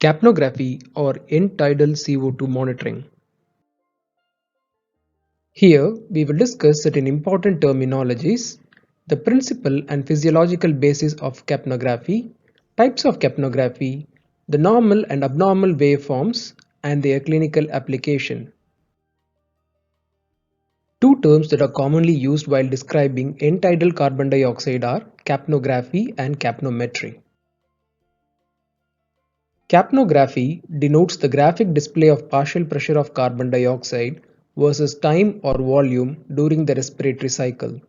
Capnography or end-tidal CO2 monitoring. Here we will discuss certain important terminologies, the principle and physiological basis of capnography, types of capnography, the normal and abnormal waveforms, and their clinical application. Two terms that are commonly used while describing end-tidal carbon dioxide are capnography and capnometry. Capnography denotes the graphic display of partial pressure of carbon dioxide versus time or volume during the respiratory cycle.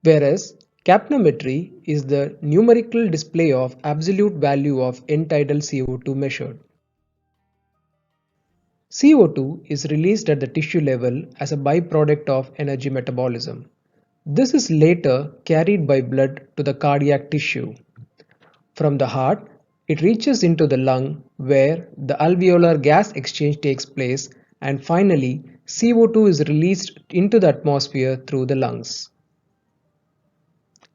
Whereas capnometry is the numerical display of absolute value of end-tidal CO2 measured. CO2 is released at the tissue level as a byproduct of energy metabolism. This is later carried by blood to the cardiac tissue. From the heart, it reaches into the lung where the alveolar gas exchange takes place, and finally CO2 is released into the atmosphere through the lungs.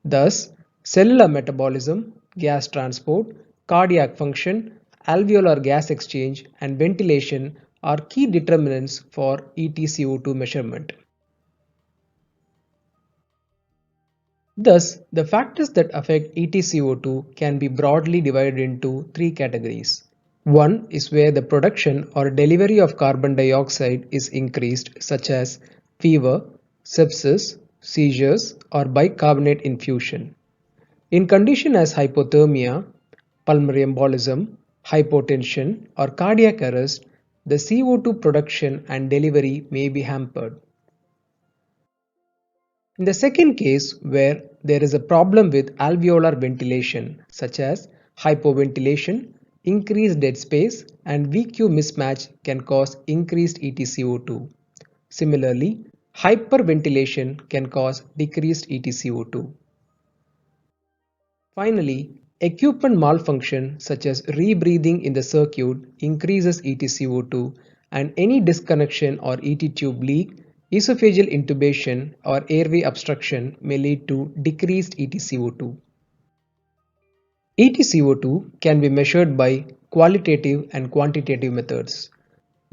Thus, cellular metabolism, gas transport, cardiac function, alveolar gas exchange, and ventilation are key determinants for EtCO2 measurement. Thus, the factors that affect EtCO2 can be broadly divided into three categories. One is where the production or delivery of carbon dioxide is increased, such as fever, sepsis, seizures, or bicarbonate infusion. In conditions as hypothermia, pulmonary embolism, hypotension, or cardiac arrest, the CO2 production and delivery may be hampered. In the second case, where there is a problem with alveolar ventilation, such as hypoventilation, increased dead space, and VQ mismatch can cause increased EtCO2. Similarly, hyperventilation can cause decreased EtCO2. Finally, equipment malfunction such as rebreathing in the circuit increases EtCO2, and any disconnection or ET tube leak, esophageal intubation, or airway obstruction may lead to decreased EtCO2. EtCO2 can be measured by qualitative and quantitative methods.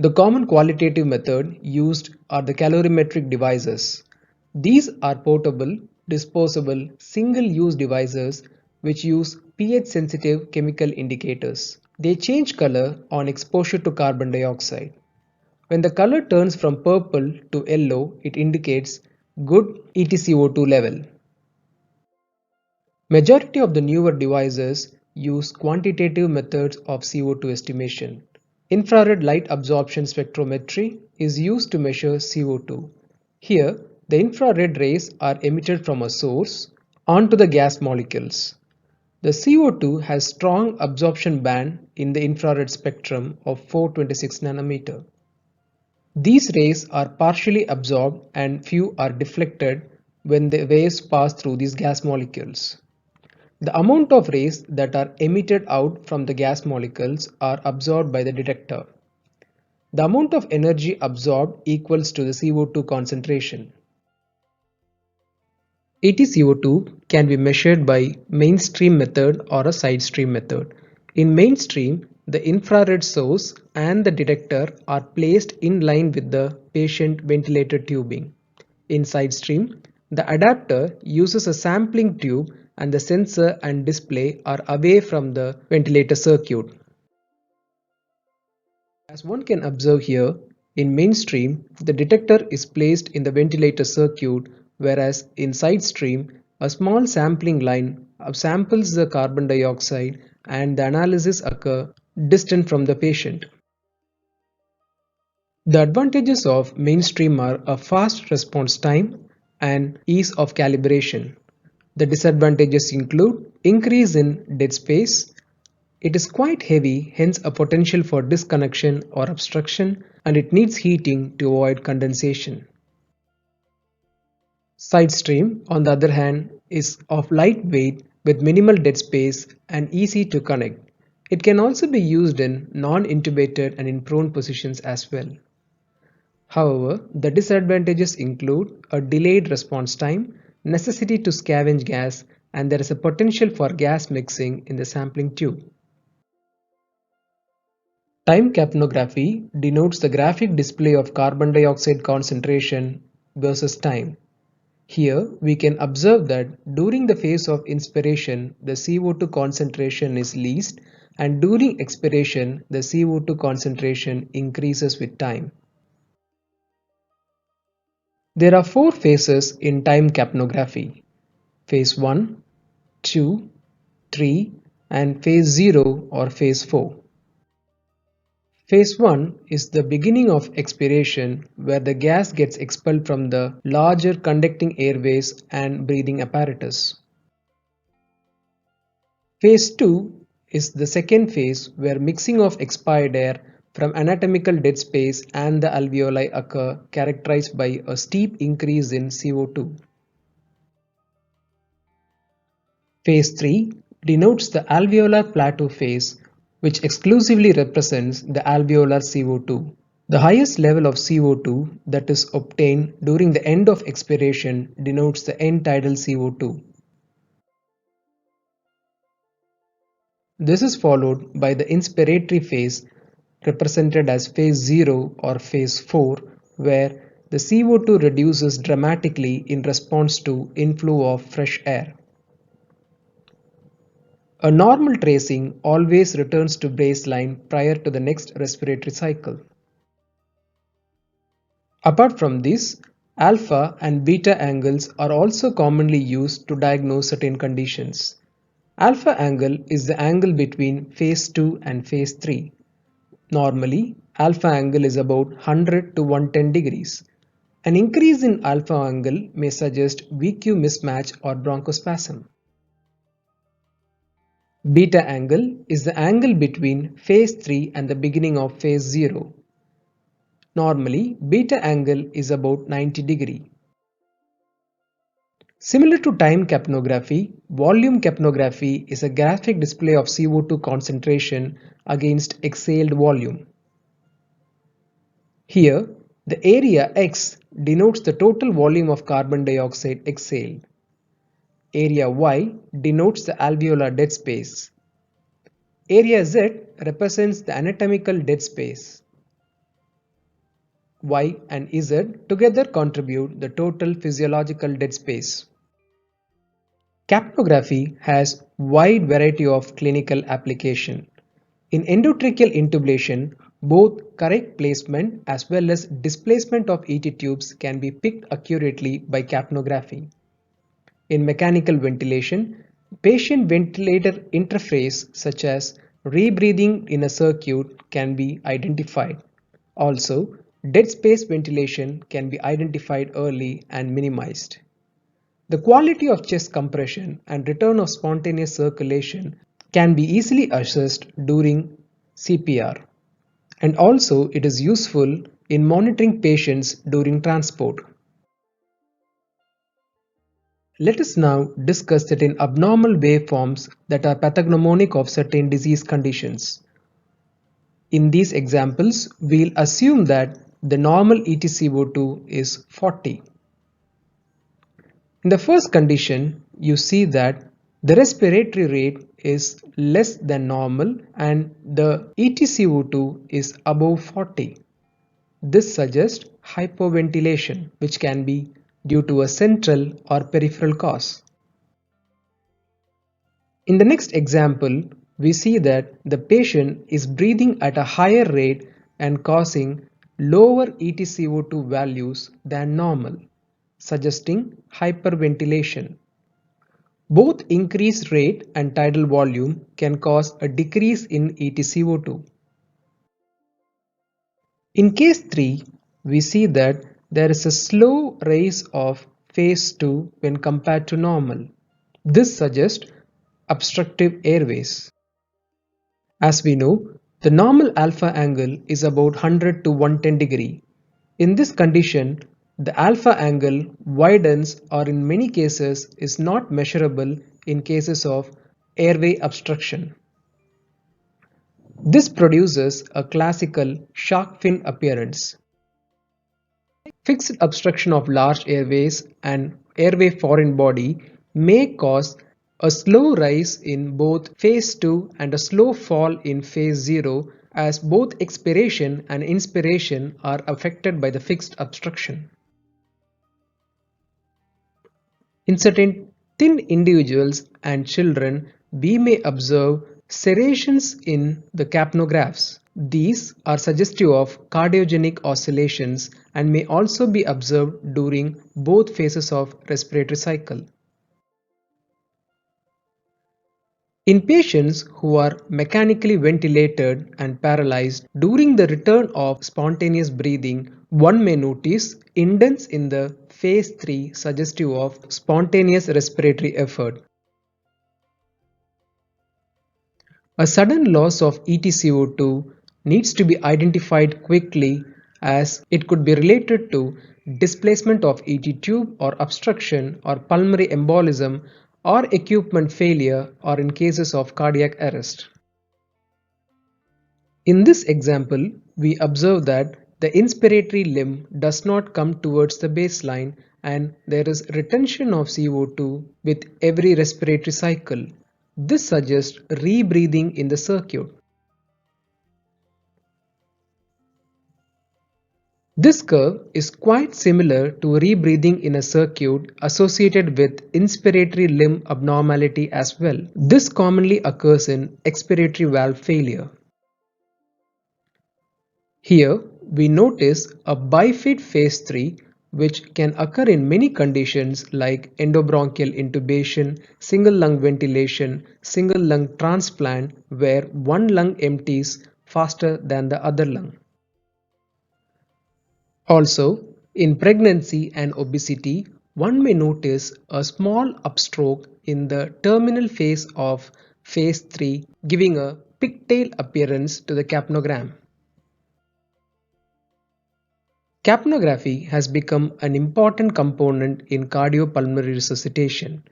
The common qualitative method used are the calorimetric devices. These are portable, disposable, single-use devices which use pH-sensitive chemical indicators. They change color on exposure to carbon dioxide. When the color turns from purple to yellow, it indicates good EtCO2 level. Majority of the newer devices use quantitative methods of CO2 estimation. Infrared light absorption spectrometry is used to measure CO2. Here, the infrared rays are emitted from a source onto the gas molecules. The CO2 has strong absorption band in the infrared spectrum of 426 nanometer. These rays are partially absorbed and few are deflected when the waves pass through these gas molecules. The amount of rays that are emitted out from the gas molecules are absorbed by the detector. The amount of energy absorbed equals to the CO2 concentration. EtCO2 can be measured by mainstream method or a side stream method. In mainstream, the infrared source and the detector are placed in line with the patient ventilator tubing. In side stream, the adapter uses a sampling tube and the sensor and display are away from the ventilator circuit. As one can observe here, in mainstream, the detector is placed in the ventilator circuit, whereas in side stream, a small sampling line samples the carbon dioxide and the analysis occur distant from the patient. The advantages of mainstream are a fast response time and ease of calibration. The disadvantages include increase in dead space. It is quite heavy, hence a potential for disconnection or obstruction, and it needs heating to avoid condensation. Side stream, on the other hand, is of light weight with minimal dead space and easy to connect. It can also be used in non-intubated and in prone positions as well. However, the disadvantages include a delayed response time, necessity to scavenge gas, and there is a potential for gas mixing in the sampling tube. Time capnography denotes the graphic display of carbon dioxide concentration versus time. Here we can observe that during the phase of inspiration the CO2 concentration is least, and during expiration the CO2 concentration increases with time. There are four phases in time capnography: phase 1, 2, 3 and phase 0 or phase 4. Phase 1 is the beginning of expiration, where the gas gets expelled from the larger conducting airways and breathing apparatus. Phase 2 is the second phase, where mixing of expired air from anatomical dead space and the alveoli occur, characterized by a steep increase in CO2. Phase 3 denotes the alveolar plateau phase, which exclusively represents the alveolar CO2. The highest level of CO2 that is obtained during the end of expiration denotes the end tidal CO2. This is followed by the inspiratory phase, represented as phase 0 or phase 4, where the CO2 reduces dramatically in response to inflow of fresh air. A normal tracing always returns to baseline prior to the next respiratory cycle. Apart from this, alpha and beta angles are also commonly used to diagnose certain conditions. Alpha angle is the angle between phase 2 and phase 3. Normally, alpha angle is about 100 to 110 degrees. An increase in alpha angle may suggest VQ mismatch or bronchospasm. Beta angle is the angle between phase 3 and the beginning of phase 0. Normally, beta angle is about 90 degree. Similar to time capnography, volume capnography is a graphic display of CO2 concentration against exhaled volume. Here, the area X denotes the total volume of carbon dioxide exhaled. Area Y denotes the alveolar dead space. Area Z represents the anatomical dead space. Y and Z together contribute the total physiological dead space. Capnography has wide variety of clinical application. In endotracheal intubation, both correct placement as well as displacement of ET tubes can be picked accurately by capnography. In mechanical ventilation, patient-ventilator interface such as rebreathing in a circuit can be identified. Also, dead space ventilation can be identified early and minimized. The quality of chest compression and return of spontaneous circulation can be easily assessed during CPR. And also it is useful in monitoring patients during transport. Let us now discuss certain abnormal waveforms that are pathognomonic of certain disease conditions. In these examples, we'll assume that the normal EtCO2 is 40. In the first condition, you see that the respiratory rate is less than normal and the EtCO2 is above 40. This suggests hypoventilation, which can be due to a central or peripheral cause. In the next example, we see that the patient is breathing at a higher rate and causing lower EtCO2 values than normal, suggesting hyperventilation. Both increased rate and tidal volume can cause a decrease in EtCO2. In case 3, we see that there is a slow rise of phase 2 when compared to normal. This suggests obstructive airways. As we know, the normal alpha angle is about 100 to 110 degree. In this condition, the alpha angle widens or in many cases is not measurable in cases of airway obstruction. This produces a classical shark fin appearance. Fixed obstruction of large airways and airway foreign body may cause a slow rise in both phase 2 and a slow fall in phase 0 as both expiration and inspiration are affected by the fixed obstruction. In certain thin individuals and children, we may observe serrations in the capnographs. These are suggestive of cardiogenic oscillations and may also be observed during both phases of respiratory cycle. In patients who are mechanically ventilated and paralyzed during the return of spontaneous breathing, one may notice indents in the phase 3 suggestive of spontaneous respiratory effort. A sudden loss of EtCO2 needs to be identified quickly as it could be related to displacement of ET tube or obstruction or pulmonary embolism or equipment failure or in cases of cardiac arrest. In this example, we observe that the inspiratory limb does not come towards the baseline and there is retention of CO2 with every respiratory cycle. This suggests rebreathing in the circuit. This curve is quite similar to rebreathing in a circuit associated with inspiratory limb abnormality as well. This commonly occurs in expiratory valve failure. Here we notice a bifid phase 3 which can occur in many conditions like endobronchial intubation, single lung ventilation, single lung transplant where one lung empties faster than the other lung. Also, in pregnancy and obesity, one may notice a small upstroke in the terminal phase of phase 3 giving a pigtail appearance to the capnogram. Capnography has become an important component in cardiopulmonary resuscitation.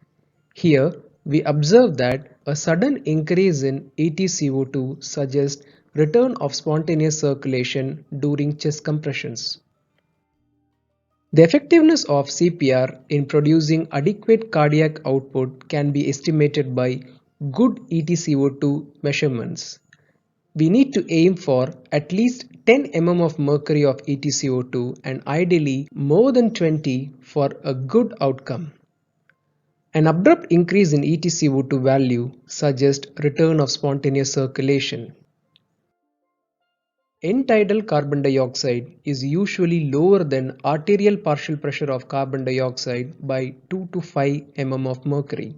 Here, we observe that a sudden increase in EtCO2 suggests return of spontaneous circulation during chest compressions. The effectiveness of CPR in producing adequate cardiac output can be estimated by good EtCO2 measurements. We need to aim for at least 10 mm of mercury of EtCO2 and ideally more than 20 for a good outcome. An abrupt increase in EtCO2 value suggests return of spontaneous circulation. End-tidal carbon dioxide is usually lower than arterial partial pressure of carbon dioxide by 2 to 5 mm of mercury.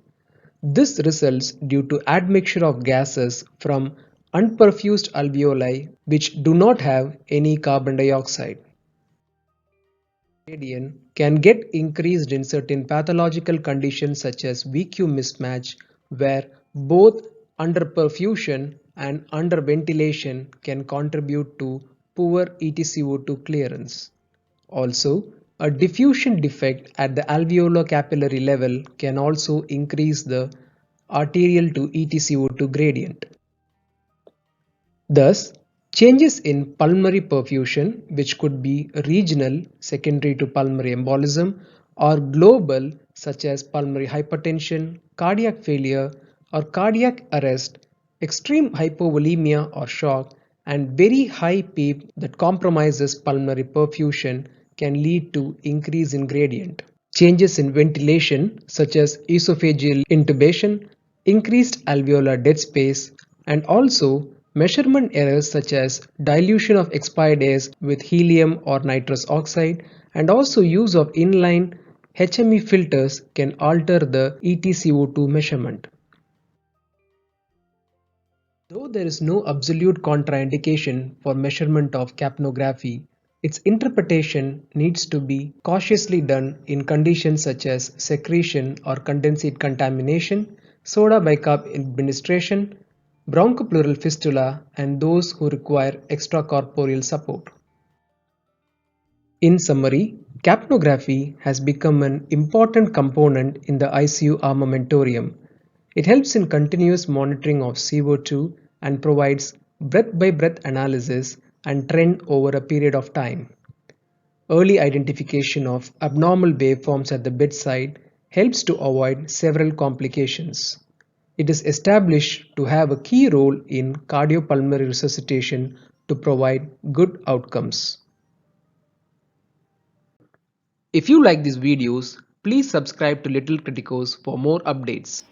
This results due to admixture of gases from unperfused alveoli which do not have any carbon dioxide. Gradient can get increased in certain pathological conditions such as VQ mismatch where both underperfusion and underventilation can contribute to poor EtCO2 clearance. Also, a diffusion defect at the alveolo-capillary level can also increase the arterial to EtCO2 gradient. Thus, changes in pulmonary perfusion, which could be regional secondary to pulmonary embolism or global such as pulmonary hypertension, cardiac failure or cardiac arrest, extreme hypovolemia or shock and very high PEEP that compromises pulmonary perfusion can lead to increase in gradient. Changes in ventilation such as esophageal intubation, increased alveolar dead space and also measurement errors such as dilution of expired airs with helium or nitrous oxide and also use of inline HME filters can alter the EtCO2 measurement. Though there is no absolute contraindication for measurement of capnography, its interpretation needs to be cautiously done in conditions such as secretion or condensate contamination, soda bicarb administration, bronchopleural fistula, and those who require extracorporeal support. In summary, capnography has become an important component in the ICU armamentarium. It helps in continuous monitoring of CO2 and provides breath-by-breath analysis and trend over a period of time. Early identification of abnormal waveforms at the bedside helps to avoid several complications. It is established to have a key role in cardiopulmonary resuscitation to provide good outcomes. If you like these videos, please subscribe to Little Criticos for more updates.